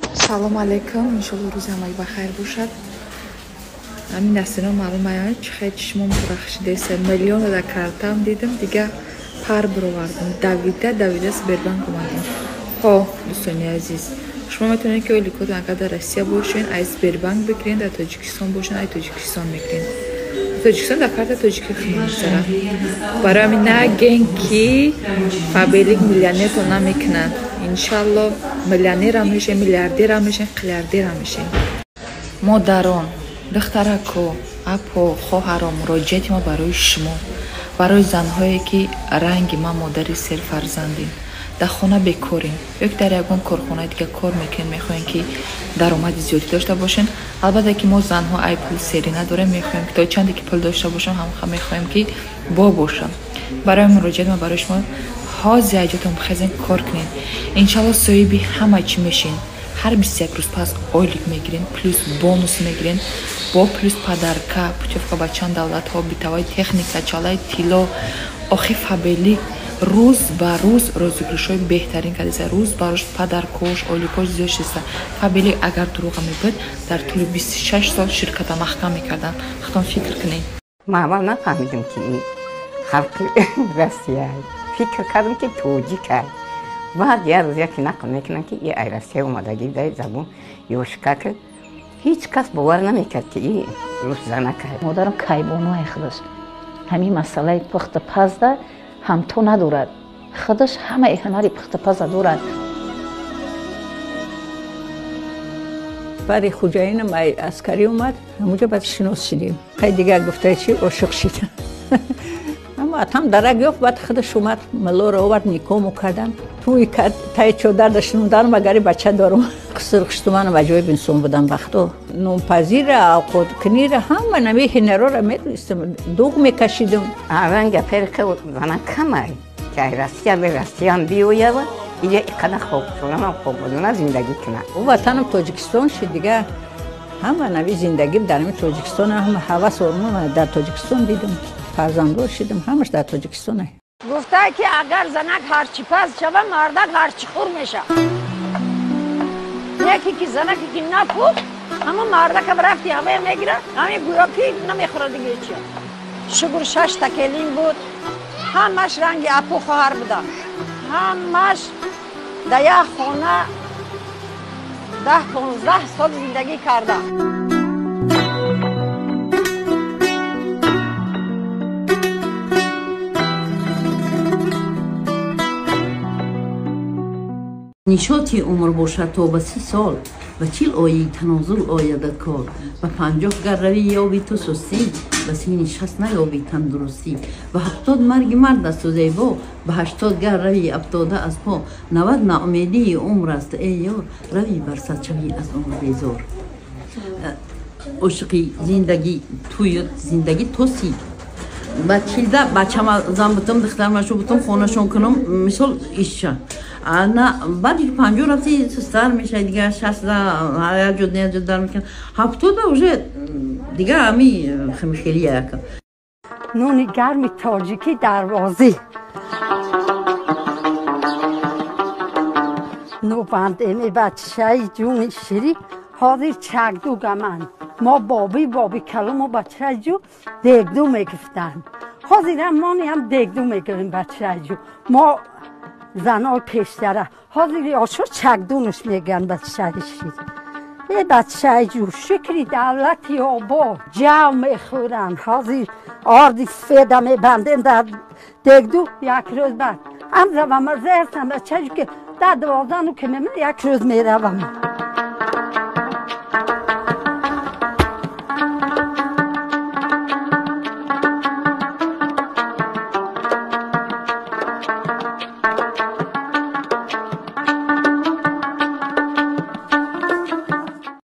салом алейкум, иншалло рӯзи ҳамаи бахайр бошад. Ҳамин дастино маълум аёд чихе чишмом бурахшидеса миллионада картам дидим, дига пар бировардим, давида Сбербанк омадем. Хо дӯстони азиз, шумо метавонед ки оили кодон агар дар Россия бошен ай Сбербанк бигирен, дар Тоҷикистон бошен ай Тоҷикистон мегирен. Тоҷикистон дар карта тоҷикӣ хизмат мегузарад. Барои ҳамин нагем ки фабелик миллионертон намекунад. Иншалло миллионерам мешем, миллиардерам мешем, қиллиардерам мешем. Модарон, духтарако, апо, хоҳаро, муроҷиати мо барои шумо, барои занҳое ки ранги ман модари серфарзандем. дар хона бекорем ёки дар ягон корхонаи дига кор мекунем, мехоҳем ки даромади зиёдӣ дошта бошем. албатта ки мо занҳо ай пул сери надорем, мехоҳем ки то чанде ки пул дошта бошам ҳам мехоҳем ки бо бошам. барои муроҷиат ма барои шумо ҳози аҷотон бихезен кор кунед. иншалло соҳиби ҳама чӣ мешин. ҳар 21 рӯз пас ойлик мегирен, плюс бонус мегирен, бо плюс падарка, путевка ба чанд давлатҳо, битаваи техника, чалаи тилло, охи фабелик рӯз ба рӯз розыгришҳои беҳтарин кардеса, рӯз ба рӯз падаркош, ойликош зиёд шиста. Фабелик агар дурӯға мебуд, дар тӯли 26 сол ширката маҳкам мекардан. хатон фикр кунед. ман аввал нафаҳмидам ки ин халқи Россия. фикр кардам ки тоҷик аст. баъд як рӯз яке нақл мекунам ки ин ай Россия омадаги дар забон ёшка ки ҳеҷ кас бовар намекард ки ин рус занак аст. модарам кайбонои худаш ҳамин масъалаи пухта пазда ҳамто надорад. худаш ҳамаи ҳунари пухта пазда дорад. бари хуҷаинам ай аскарӣ омад, ҳамуҷа баъд шинос шидем. қай дигар гуфта чи ошиқ шид. аммо атам дарак ёфт, баъд худаш омад, маллоро овард, никоҳ кардам. тӯи кард, таи чодар дашнуданам, агари бача дорам. қисрғиштуманам аҷоиб инсон будам вақто. нонпазира, овқоткунира ҳама нави ҳунарора медонистам, дуғ мекашидам. аввал гапери ки зана камай ки ай Россиян биёява ия иқада хобшонам хоббодона зиндагӣ кунам. ватанам Тоҷикистон шид дига. ҳама нави зиндагӣ дар ҳамин Тоҷикистон, ҳама ҳавас ормон дар Тоҷикистон дидам. фарзанддор шидам, ҳамаш дар Тоҷикистон аст. гуфтае ки агар занак ҳарчи паст шава, мардак ҳарчи хур мешав. яке ки занаке ки напух, ҳама мардакам рафти ҳавае мегирад, ҳамин гӯё ки намехӯрад дига чия. шугур 6 такелин буд, ҳамаш ранги апу хоҳар буданд, ҳамаш дар як хона 10-15 сол зиндагӣ карданд. нишоти умр бошад то ба 30 сол, ба 40 ои танозул ояда кор, ба 50 гар равӣ ёбӣ ту сустӣ, ба синни 60 наёбӣ тандурустӣ, ба 70 марги мард асту зебо, ба 80 гар равӣ афтода аз по, 90 наумедии умр аст эй ёр, равӣ бар сад шавӣ аз умр безор. ошиқи зиндагӣ туюд зиндагӣ тоси ба 40 бачама зан бутам, духтармашу бутам, хонашон кунам, мисол ишша ана баъди 50 рафти сустар мешавад, дига 60 яҷуд дар мекунад, 70 уже дига ҳами хели яка. нуни гарми тоҷикӣ дарвозӣ нӯбандеми бачаи ҷуни ширӣ ҳозир чакдугаман. мо боби калуму бачаи ҷу дегду мегуфтанд. ҳозир амони ҳам дегду мегӯем бачаи ҷу. мо занои пештара ҳозир ошо чакдунуш мегӯянд бачаи шир. е бачаи ҷу шукри давлати обод ҷав мехӯранд. ҳозир орди сфеда мебандем дар дегду, як рӯз баъд ам завам аз естам бачаи ҷу ки дар 12 ки мемон як рӯз меравам.